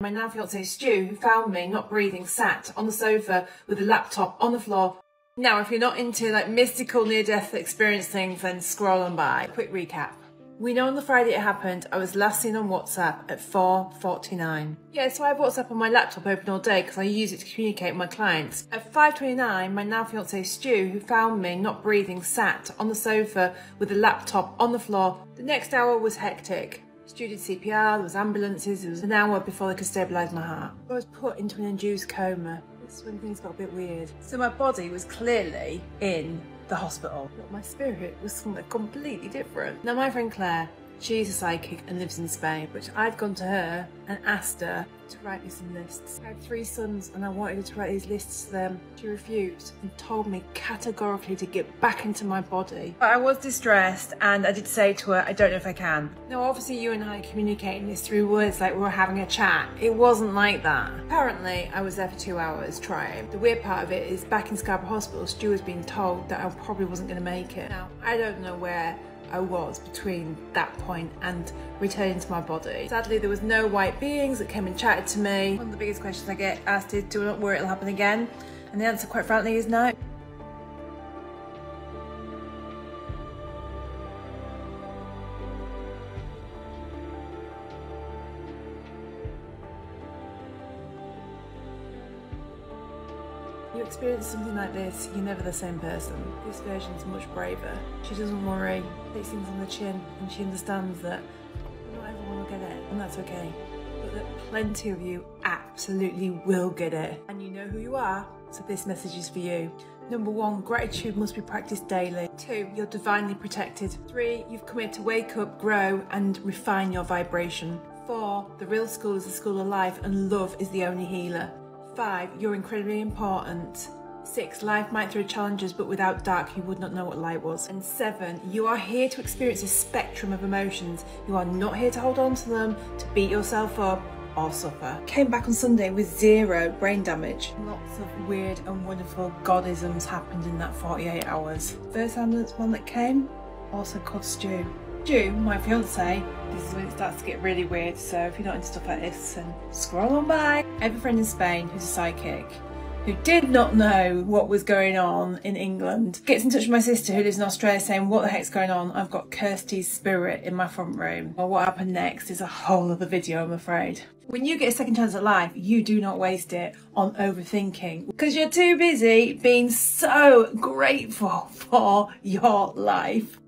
My now fiance Stu, who found me not breathing, sat on the sofa with a laptop on the floor. Now, if you're not into like mystical near-death experience things, then scroll on by. Quick recap. We know on the Friday it happened, I was last seen on WhatsApp at 4:49. Yeah, so I have WhatsApp on my laptop open all day because I use it to communicate with my clients. At 5:29, my now fiance Stu, who found me not breathing, sat on the sofa with a laptop on the floor. The next hour was hectic. Stu did CPR, there was ambulances, it was an hour before they could stabilise my heart. I was put into an induced coma. This is when things got a bit weird. So my body was clearly in the hospital, but my spirit was something completely different. Now my friend Claire, she's a psychic and lives in Spain, which I'd gone to her and asked her to write me some lists. I have 3 sons and I wanted her to write these lists to them. She refused and told me categorically to get back into my body. But I was distressed and I did say to her, I don't know if I can. Now obviously you and I are communicating this through words like we were having a chat. It wasn't like that. Apparently I was there for 2 hours trying. The weird part of it is back in Scarborough Hospital, Stu was being told that I probably wasn't going to make it. Now I don't know where I was between that point and returning to my body. Sadly, there was no white beings that came and chatted to me. One of the biggest questions I get asked is, do I not worry it'll happen again? And the answer, quite frankly, is no. You experience something like this, you're never the same person. This version's much braver. She doesn't worry, takes things on the chin, and she understands that not everyone will get it, and that's okay. But that plenty of you absolutely will get it. And you know who you are, so this message is for you. Number 1, gratitude must be practiced daily. 2, you're divinely protected. 3, you've come here to wake up, grow, and refine your vibration. 4, the real school is the school of life, and love is the only healer. 5, you're incredibly important. 6, life might throw challenges, but without dark you would not know what light was. And 7, you are here to experience a spectrum of emotions. You are not here to hold on to them, to beat yourself up or suffer. Came back on Sunday with 0 brain damage. Lots of weird and wonderful godisms happened in that 48 hours. First ambulance one that came, also called Stu. Stu, my fiance, this is when it starts to get really weird, so if you're not into stuff like this, then scroll on by. I have a friend in Spain who's a psychic, who did not know what was going on in England. Gets in touch with my sister who lives in Australia saying, what the heck's going on? I've got Kirsty's spirit in my front room. Well, what happened next is a whole other video, I'm afraid. When you get a second chance at life, you do not waste it on overthinking because you're too busy being so grateful for your life.